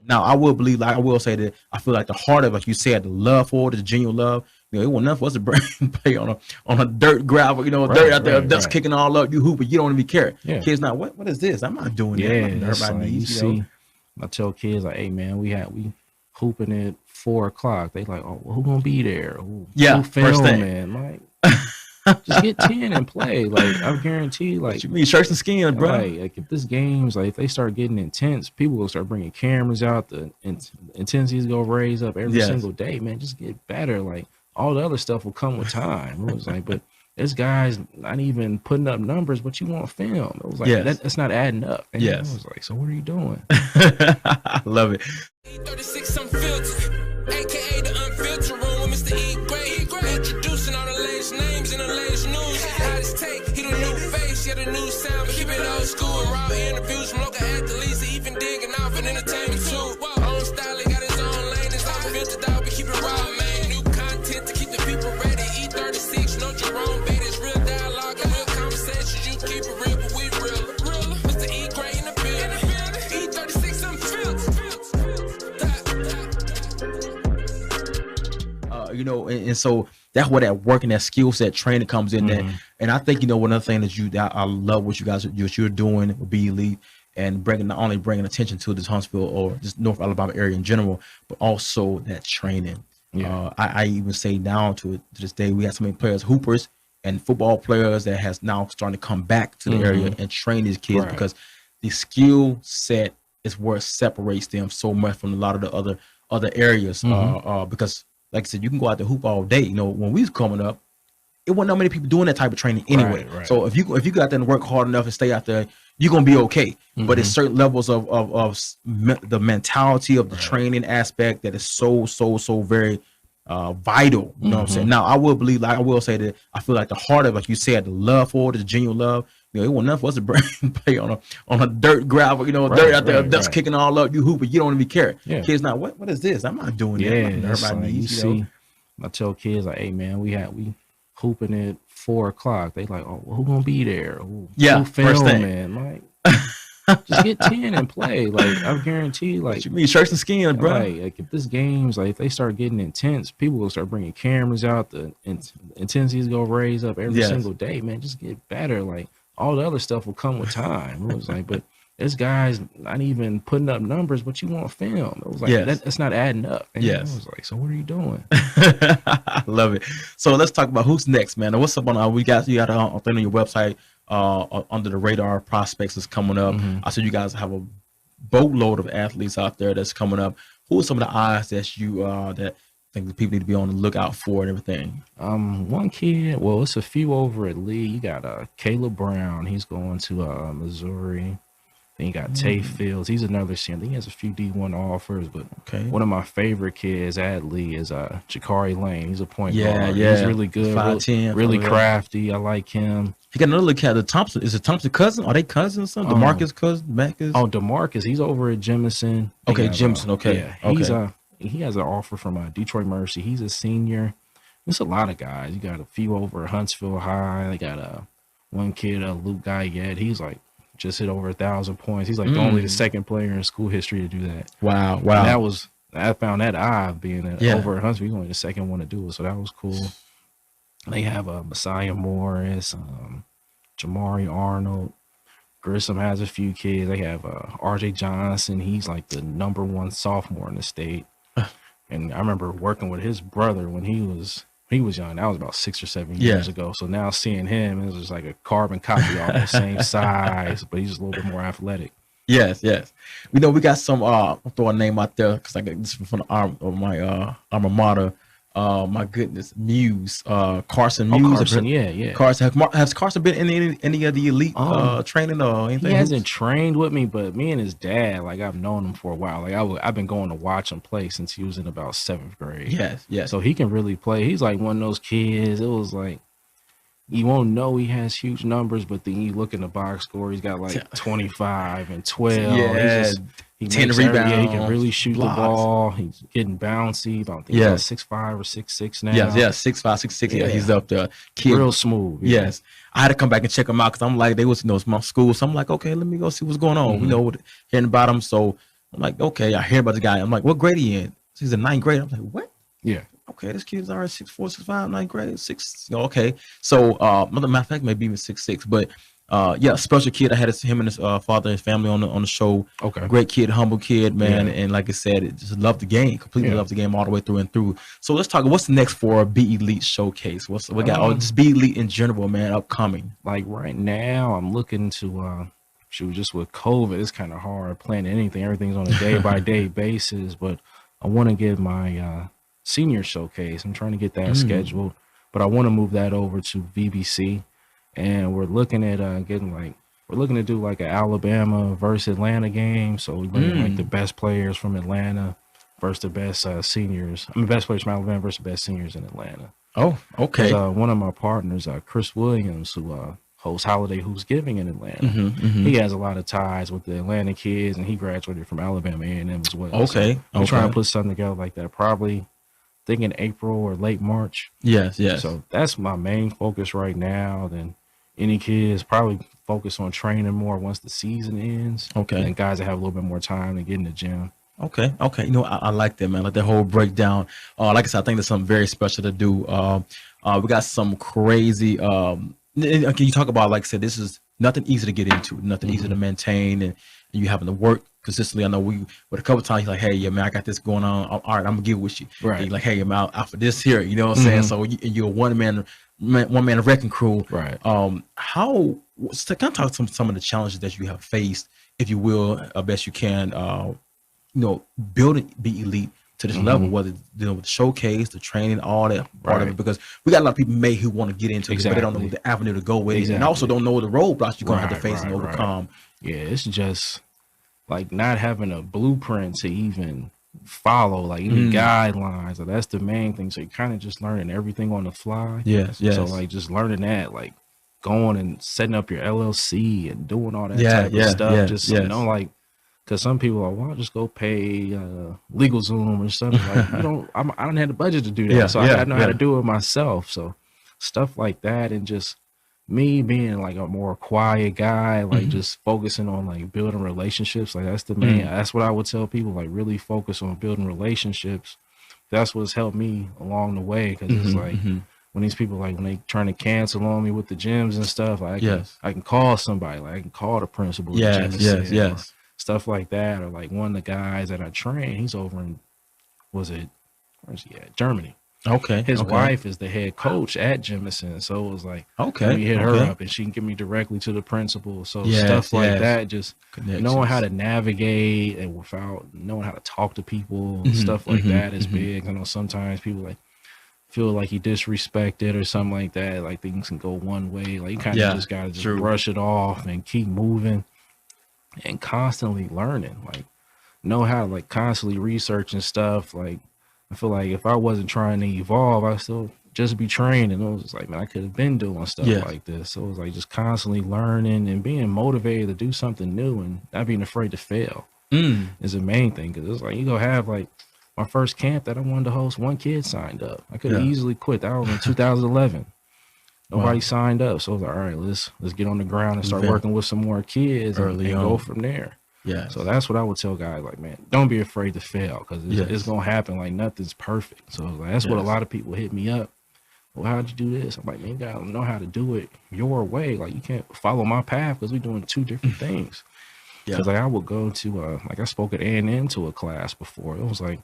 Now, I will believe, like I will say that I feel like the heart of, like you said, the love for it, the genuine love. It wasn't enough for us to play on a dirt gravel, dirt out there, dust kicking all up. You hoop, but you don't even care. Yeah. Kids now, what is this? I'm not doing that. That's like, you see, I tell kids like, hey man, we hooping at 4 o'clock. They like, oh, well, who gonna be there? Who filming? Like, just get 10 and play. Like, I guarantee, like, what you mean shirts and skins, bro. Like if this game's like, if they start getting intense, people will start bringing cameras out. The intensities go raise up every single day, man. Just get better. Like, all the other stuff will come with time. It was like, but this guy's not even putting up numbers, but you want film. It was like, that's not adding up. And I was like, so what are you doing? I love it. 36 Unfiltered, aka the Unfiltered room with Mr. E. Gray. Introducing all the latest names in the latest news. Hottest take, he the new face, yeah, the new sound, but keep it old school. Raw interviews from local athletes, even digging out for entertainment too. Own style, he got his own lane, it's unfiltered out, but keep it raw, man. New content to keep the people ready. E36, no Jerome Bait, it's real dialogue and real conversations. You keep it real, but we real. Mr. E. Gray in the building. E36 Unfiltered. And so that's where that work and that skill set training comes in there. And I think, one other thing that I love what you're doing with BeElite and not only bringing attention to this Huntsville or just North Alabama area in general, but also that training. I even say down to this day, we have so many players, hoopers and football players that has now starting to come back to the area and train these kids because the skill set is what separates them so much from a lot of the other areas. Because like I said, you can go out to hoop all day. When we was coming up, it wasn't that many people doing that type of training anyway. So if you go out there and work hard enough and stay out there, you're gonna be okay. But it's certain levels of the mentality of the training aspect that is so very vital. You know what I'm saying? Now, I will believe, like I will say that I feel like the heart of, like you said, the love for it, the genuine love. It wasn't enough for us to play on a dirt gravel, dirt out there, dust kicking all up. You hoop, but you don't even care. Kids now, what is this? I'm not doing that. Everybody like, needs, you see, I tell kids like, hey man, we hooping at 4 o'clock. They like, oh, well, who gonna be there? Who filming? Like, just get 10 and play. Like, I guarantee, like, what you mean shirts and skins, bro. Like if this game's like, if they start getting intense, people will start bringing cameras out. The intensities go raise up every single day, man. Just get better. Like, all the other stuff will come with time. It was like, but this guy's not even putting up numbers, but you want film. It was like, that's not adding up. And I was like, so what are you doing? I love it. So let's talk about who's next, man. What's up on you got a thing on your website, Under the Radar Prospects is coming up. I said you guys have a boatload of athletes out there that's coming up. Who are some of the eyes that you that think the people need to be on the lookout for and everything? One kid, well, it's a few over at Lee. You got Caleb Brown. He's going to Missouri. Then you got Tay Fields. He's another senior. He has a few D1 offers, but one of my favorite kids at Lee is Jakari Lane. He's a point guard. He's really good, 5'10", really crafty. I like him. He got another cat, the Thompson. Is it Thompson cousin? Are they cousins or something? DeMarcus cousin? Marcus? Oh, DeMarcus. He's over at Jemison. Okay, Jemison. Okay. Yeah, he has an offer from Detroit Mercy. He's a senior. There's a lot of guys. You got a few over at Huntsville High. They got one kid, Luke Guyette. He's like just hit over 1,000 points. He's like only the second player in school history to do that. Wow. And I found that odd being over at Huntsville. He's only the second one to do it, so that was cool. They have Messiah Morris, Jamari Arnold. Grissom has a few kids. They have RJ Johnson. He's like the #1 sophomore in the state. And I remember working with his brother when he was young. That was about 6 or 7 years ago. So now seeing him, it was just like a carbon copy, almost same size, but he's just a little bit more athletic. Yes. We got some. I'll throw a name out there because I got this from my alma mater. My goodness, Muse, Carson Muse. Carson, Carson, has Carson been in any of the elite training or anything? He hasn't trained with me, but me and his dad, like I've known him for a while. Like I've been going to watch him play since he was in about 7th grade. Yes. So he can really play. He's like one of those kids. It was like, you won't know he has huge numbers, but then you look in the box score, he's got like 25 and 12. He 10 rebounds. He can really shoot the ball. He's getting bouncy. About 6'5" or 6'6" now. 6'5", 6'6". Yeah, he's up there. Kid. Real smooth. Yes. I had to come back and check him out because I'm like, they was it's my school. So I'm like, okay, let me go see what's going on. We know hearing about him. So I'm like, okay, I hear about the guy. I'm like, what grade he in? He's in 9th grade. I'm like, what? Yeah. Okay, this kid's already 6'4", 6'5", 9th grade, 6. Okay, so matter of fact, maybe even 6'6". But yeah, special kid. I had him and his father and his family on the show. Okay. Great kid, humble kid, man. Yeah. And like I said, it just loved the game, completely loved the game all the way through and through. So let's talk. What's next for BeElite Showcase? We got just BeElite in general, man, upcoming. Like right now, I'm looking to just with COVID, it's kind of hard planning anything. Everything's on a day by day basis, but I want to get my senior showcase. I'm trying to get that scheduled, but I want to move that over to VBC, and we're looking at we're looking to do like an Alabama versus Atlanta game. So we bring like the best players from Atlanta versus the best seniors. Best players from Alabama versus the best seniors in Atlanta. Oh, okay. One of my partners, Chris Williams, who hosts Holiday Hoops Giving in Atlanta. He has a lot of ties with the Atlanta kids, and he graduated from Alabama A&M as well. Okay. So I'm trying to put something together like that, probably thinking April or late March. Yes. So that's my main focus right now. Then any kids probably focus on training more once the season ends. Okay. And guys that have a little bit more time to get in the gym. Okay. You know, I like that, man. Like that whole breakdown. Like I said, I think there's something very special to do. We got some crazy. Can you talk about, like I said, this is nothing easy to get into, nothing easy to maintain, and you having to work consistently. I know with a couple of times, he's like, hey, yeah, man, I got this going on. All right, I'm gonna get with you. Right. And like, hey, I'm out for this here. You know what I'm saying? So you're a one man wrecking crew. Right. Kind of talk some of the challenges that you have faced, if you will, best you can. Building BeElite to this level, whether dealing with the showcase, the training, all that part of it, because we got a lot of people who want to get into it, but they don't know the avenue to go with it, and also don't know the roadblocks you're gonna have to face and overcome. Yeah, it's just like not having a blueprint to even follow, like even guidelines. So that's the main thing. So you're kind of just learning everything on the fly. Yes. So like just learning that, like going and setting up your LLC and doing all that type of stuff. Like. Because some people are like, well, I'll just go pay LegalZoom or something. Like, I don't have the budget to do that. So I got to know how to do it myself. So stuff like that, and just me being like a more quiet guy, like just focusing on like building relationships. Like that's the main, that's what I would tell people, like really focus on building relationships. That's what's helped me along the way. Because it's like when these people, like when they trying to cancel on me with the gyms and stuff, like I can call somebody, like I can call the principal. Yes. Stuff like that, or like one of the guys that I train, he's over in, where's he at? Germany. Okay. His wife is the head coach at Jemison, so it was like, let me hit her up, and she can get me directly to the principal. So stuff like that, just knowing how to navigate and without knowing how to talk to people, stuff like that is big. I know sometimes people like feel like you disrespected or something like that, like things can go one way. Like you kind of just gotta just brush it off and keep moving. And constantly learning, like know how to like constantly research and stuff. Like I feel like if I wasn't trying to evolve, I'd still just be trained. And it was just like, man, I could have been doing stuff like this. So it was like just constantly learning and being motivated to do something new and not being afraid to fail is the main thing. Because it's like you go have like my first camp that I wanted to host, one kid signed up. I could have easily quit. That was in 2011. Nobody signed up, so I was like, all right, let's get on the ground and start working with some more kids and go from there. Yeah. So that's what I would tell guys, like, man, don't be afraid to fail, because it's gonna happen. Like nothing's perfect. So like, that's what a lot of people hit me up. Well, how'd you do this? I'm like, man, you gotta know how to do it your way. Like you can't follow my path because we're doing two different things. Because like I would go to like I spoke at A&M to a class before. It was like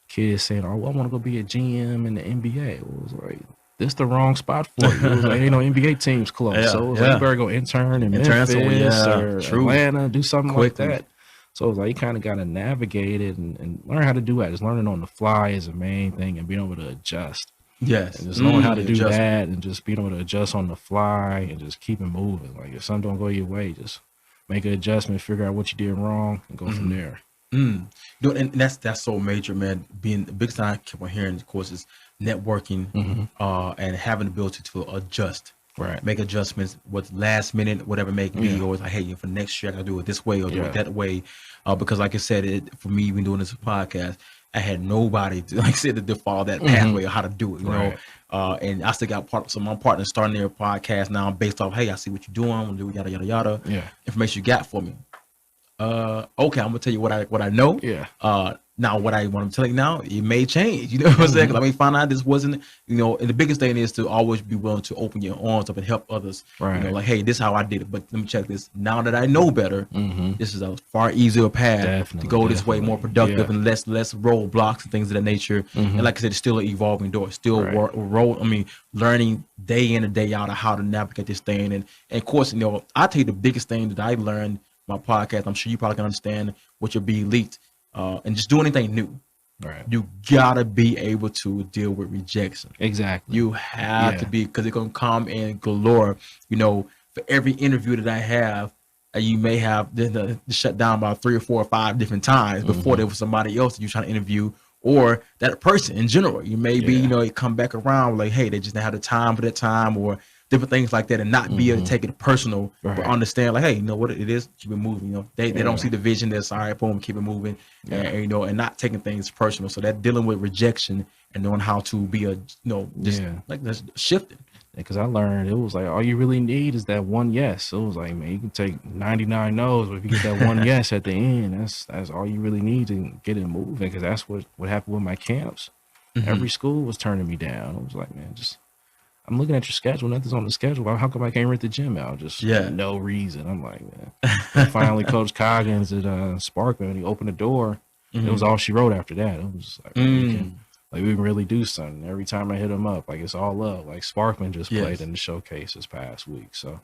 kids saying, oh, I want to go be a GM in the NBA. It was like, this the wrong spot for you. It was like, ain't no NBA teams close. So it was like, you better go intern in Memphis or Atlanta, do something like that. So it was like, you kind of got to navigate it and learn how to do that. Just learning on the fly is the main thing, and being able to adjust. Yes. And just knowing how to do that, and just being able to adjust on the fly and just keep it moving. Like if something don't go your way, just make an adjustment, figure out what you did wrong, and go from there. And that's so major, man. Being the biggest thing I keep on hearing, of course, is networking and having the ability to adjust, make adjustments with last minute, whatever it may be, or it's like, hey, for next year I gotta do it this way or do it that way, because like I said, for me, even doing this podcast, I had nobody to, like I said, to follow that pathway of how to do it, you know. And I still got so my partner starting their podcast now based off, hey, I see what you're doing, do yada yada yada, information you got for me. Okay, I'm gonna tell you what I know. Yeah. Now what I want to tell you now, it may change. You know what I'm saying? 'Cause I may find out this wasn't, you know, and the biggest thing is to always be willing to open your arms up and help others. Right. You know, like, hey, this is how I did it, but let me check this. Now that I know better, this is a far easier path to go this way, more productive and less roadblocks and things of that nature. And like I said, it's still an evolving door. Still learning day in and day out of how to navigate this thing. And of course, you know, I tell you the biggest thing that I learned my podcast, I'm sure you probably can understand what your BeElite, and just do anything new. Right. You gotta be able to deal with rejection. Exactly. You have to be, because it's gonna come in galore. You know, for every interview that I have, you may have the shut down about 3 or 4 or 5 different times before there was somebody else that you're trying to interview, or that person in general. You may be, you know, it come back around like, hey, they just didn't have the time for that time, or different things like that, and not be able to take it personal, but understand like, hey, you know what it is, keep it moving. You know, they don't see the vision. They're sorry, boom, keep it moving, and you know, and not taking things personal. So that dealing with rejection and knowing how to be a, you know, just like that's shifting. Because I learned it was like all you really need is that one yes. So it was like, man, you can take 99 no's, but if you get that one yes at the end, that's all you really need to get it moving. Because that's what happened with my camps. Every school was turning me down. I was like, man, just I'm looking at your schedule. Nothing's on the schedule. How come I can't rent the gym out? Just for no reason. I'm like, man. And finally, Coach Coggins at Sparkman, when he opened the door, it was all she wrote after that. It was like, we can really do something. Every time I hit him up, like it's all up. Like Sparkman just played in the showcase this past week. So,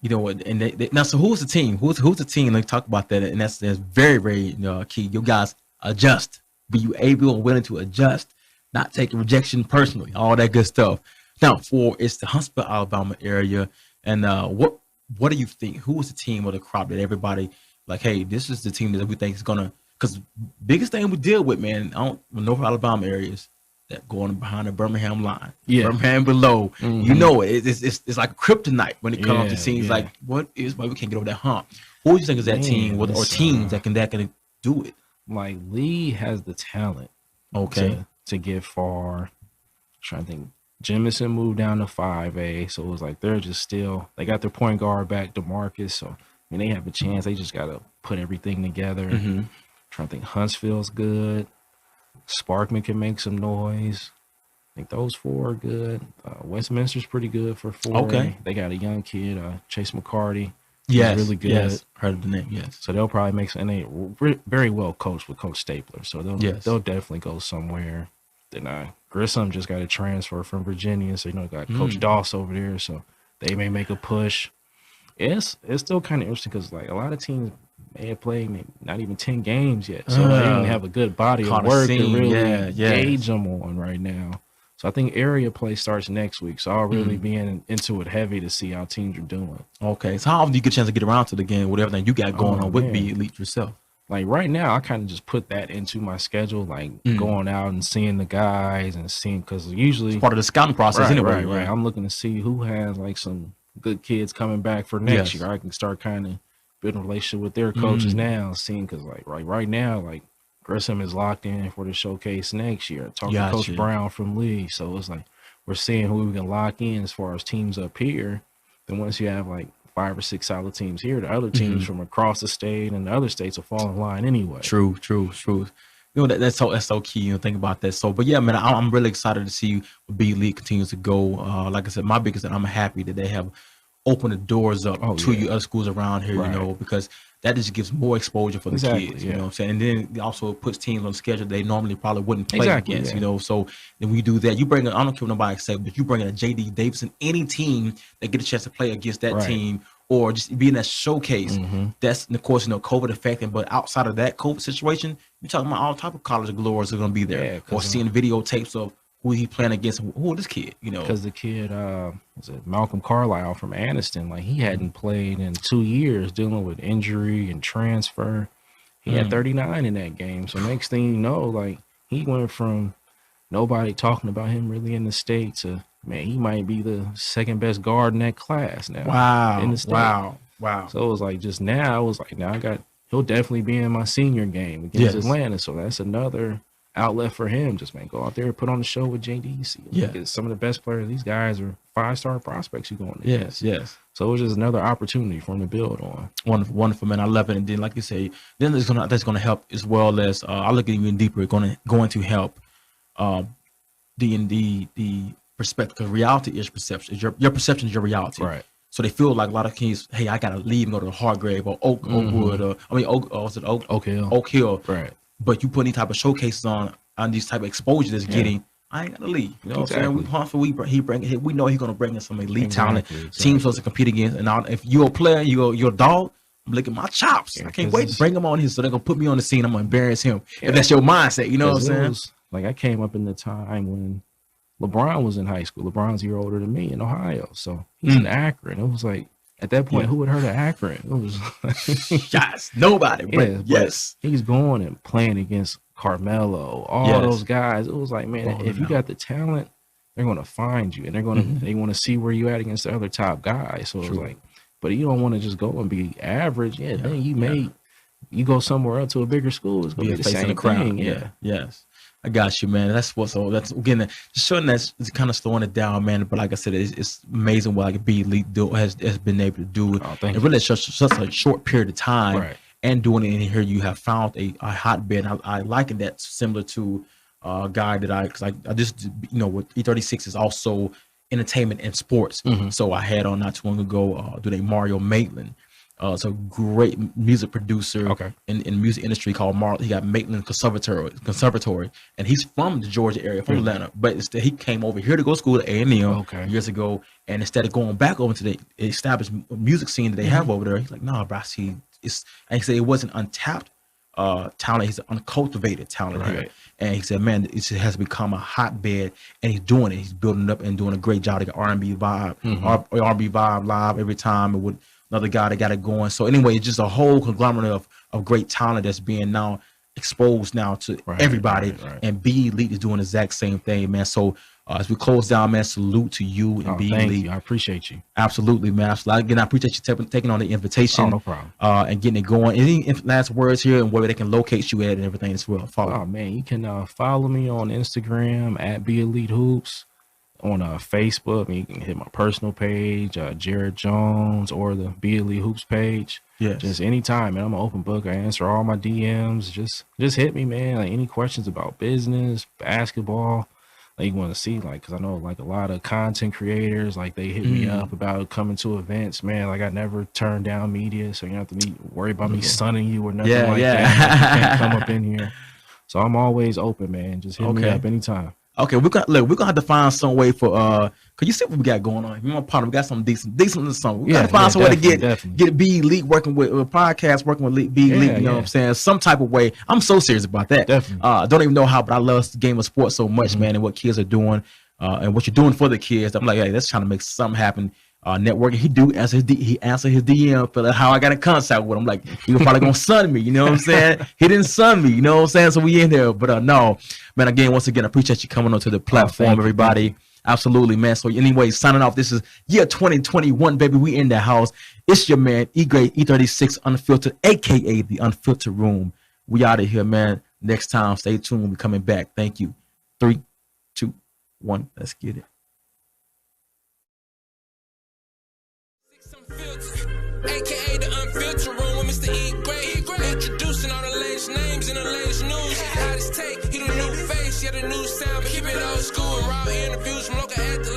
you know what? And they, now, so who's the team? Who's the team? Let's talk about that. And that's very, very key. You guys adjust. Be you able and willing to adjust, not taking rejection personally, all that good stuff. Now, it's the Huntsville, Alabama area, and what do you think? Who is the team or the crop that everybody like? Hey, this is the team that we think is gonna. Because biggest thing we deal with, man, North Alabama areas that going behind the Birmingham line, Birmingham below. You know, it's like kryptonite when it comes to teams. Like, why we can't get over that hump? Who do you think is that team or teams that can do it? Like Lee has the talent, to get far. I'm trying to think. Jemison moved down to 5A, so it was like they're just still, they got their point guard back, DeMarcus, so I mean they have a chance. They just gotta put everything together. Trying to think, Huntsville's good. Sparkman can make some noise. I think those 4 are good. Westminster's pretty good for 4A. They got a young kid, Chase McCarty. He's really good. Heard of the name, So they'll probably make some, and they very well coached with Coach Stapler, so they'll definitely go somewhere. Then Grissom just got a transfer from Virginia, so got Coach Doss over there, so they may make a push. It's still kind of interesting because like a lot of teams may have played maybe not even 10 games yet, so they don't have a good body of work to really gauge them on right now. So I think area play starts next week, so I'll really be into it heavy to see how teams are doing. Okay, so how often do you get a chance to get around to the game with everything you got going on with BeElite yourself? Like right now, I kind of just put that into my schedule, like going out and seeing the guys and seeing, because usually it's part of the scouting process anyway. Right. I'm looking to see who has like some good kids coming back for next year. I can start kind of building a relationship with their coaches now, seeing, because like right now, like Grissom is locked in for the showcase next year. Talking to Coach Brown from Lee, so it's like we're seeing who we can lock in as far as teams up here. Then once you have like 5 or 6 solid teams here, the other teams from across the state and the other states will fall in line anyway. True. You know, that's so key. You know, think about that. So, but yeah, man, I'm really excited to see BeElite continues to go. Like I said, my biggest, I'm happy that they have opened the doors up to you other schools around here. You know, because that just gives more exposure for the kids. You know what I'm saying? And then it also puts teams on the schedule they normally probably wouldn't play against. You know, so then we do that. You bring, I don't care what nobody say, but you bring in a JD Davidson, any team that get a chance to play against that team, or just be in that showcase. That's, of course, COVID affecting, but outside of that COVID situation, you're talking about all type of college glories are going to be there, or seeing videotapes of who he playing against. Who this kid, because the kid was it Malcolm Carlisle from Anniston, like he hadn't played in 2 years, dealing with injury and transfer. He had 39 in that game, so next thing you know, like he went from nobody talking about him really in the state to, man, he might be the second best guard in that class now. In the state. Wow. So it was like, just now, it was like, now he'll definitely be in my senior game against Atlanta. So that's another outlet for him. Just, man, go out there and put on the show with JD. Because some of the best players, these guys are 5-star prospects you going to. Yes. So it was just another opportunity for him to build on. Wonderful, man. I love it. And then, like you say, then that's gonna help as well as I look at it even deeper. Going to help the perspective, because reality is perception. Your perception is your reality. Right. So they feel like a lot of kids, hey, I gotta leave and go to Hargrave or Oakwood, or Oak Hill. Right. But you put any type of showcases on these type of exposure that's getting, I ain't gotta leave. You know what I'm saying? We know he's gonna bring in some elite talent. Teams supposed to compete against. And if you're a player, you're a dog, I'm looking at my chops. I can't wait to bring him on here so they're gonna put me on the scene. I'm gonna embarrass him. If that's your mindset, you know what I'm saying? Like I came up in the time when LeBron was in high school. LeBron's a year older than me in Ohio. So he's in Akron. It was like, at that point, who had heard of Akron? It was yes, nobody. But yes. But he's going and playing against Carmelo, all those guys. It was like, man, if you got the talent, they're going to find you. And they're going to, they want to see where you at against the other top guys. So it was like, but you don't want to just go and be average. Then you go somewhere else to a bigger school, it's going to be the same thing. Yes. I got you, man. That's again, just showing that's kind of slowing it down, man. But like I said, it's amazing what like BeElite has been able to do. And really such a short period of time, and doing it in here, you have found a hotbed. I liken that similar to a guy that I just with E36 is also entertainment and sports. So I had on not too long ago Mario Maitland. It's a great music producer in music industry called Marl. He got Maitland Conservatory, and he's from the Georgia area, from Atlanta. But he came over here to go to school at A&M years ago, and instead of going back over to the established music scene that they have over there, he's like, nah, bro, and he said it wasn't untapped talent, he's uncultivated talent here. And he said, man, it has become a hotbed, and he's doing it. He's building up and doing a great job to get R&B vibe, R&B vibe live every time, and with another guy that got it going. So anyway, it's just a whole conglomerate of great talent that's being now exposed now to everybody. And BeElite is doing the exact same thing, man. So as we close down, man, salute to you and BeElite. Thank you. I appreciate you. Absolutely, man. Again, I appreciate you taking on the invitation. No problem. And getting it going. Any last words here and where they can locate you at and everything as well? Man, you can follow me on Instagram at BeEliteHoops. On Facebook, you can hit my personal page, Jared Jones, or the BeElite Hoops page. Just anytime, man. I'm an open book. I answer all my DMs. Just hit me, man. Like any questions about business, basketball, like you want to see, like, because I know like a lot of content creators, like they hit me up about coming to events, man. Like I never turn down media, so you don't have to worry about me stunning you or nothing that. Like, you can't come up in here. So I'm always open, man. Just hit me up anytime. Okay, we're gonna have to find some way for cause you see what we got going on. My partner, we got something decent something. We gotta find some way to get BeElite working with podcast, working with BeElite. You know what I'm saying? Some type of way. I'm so serious about that. Don't even know how, but I love the game of sports so much, man, and what kids are doing, and what you're doing for the kids. I'm like, hey, let's trying to make something happen. Networking, he answered his DM for how I got in contact with him. Like, he was probably gonna sun me, you know what I'm saying? He didn't sun me, you know what I'm saying? So we in there, but no, man. Again, once again, I appreciate you coming onto the platform, everybody. Absolutely, man. So anyway, signing off. This is year 2021, baby. We in the house. It's your man E36 Unfiltered, aka the Unfiltered Room. We out of here, man. Next time, stay tuned. We'll be coming back. Thank you. 3, 2, 1. Let's get it. AKA the Unfiltered Room with Mr. E. Gray. Introducing all the latest names in the latest news. Hottest take, he the new face, yeah, the new sound, but keep it old school. Raw interviews from local athletes.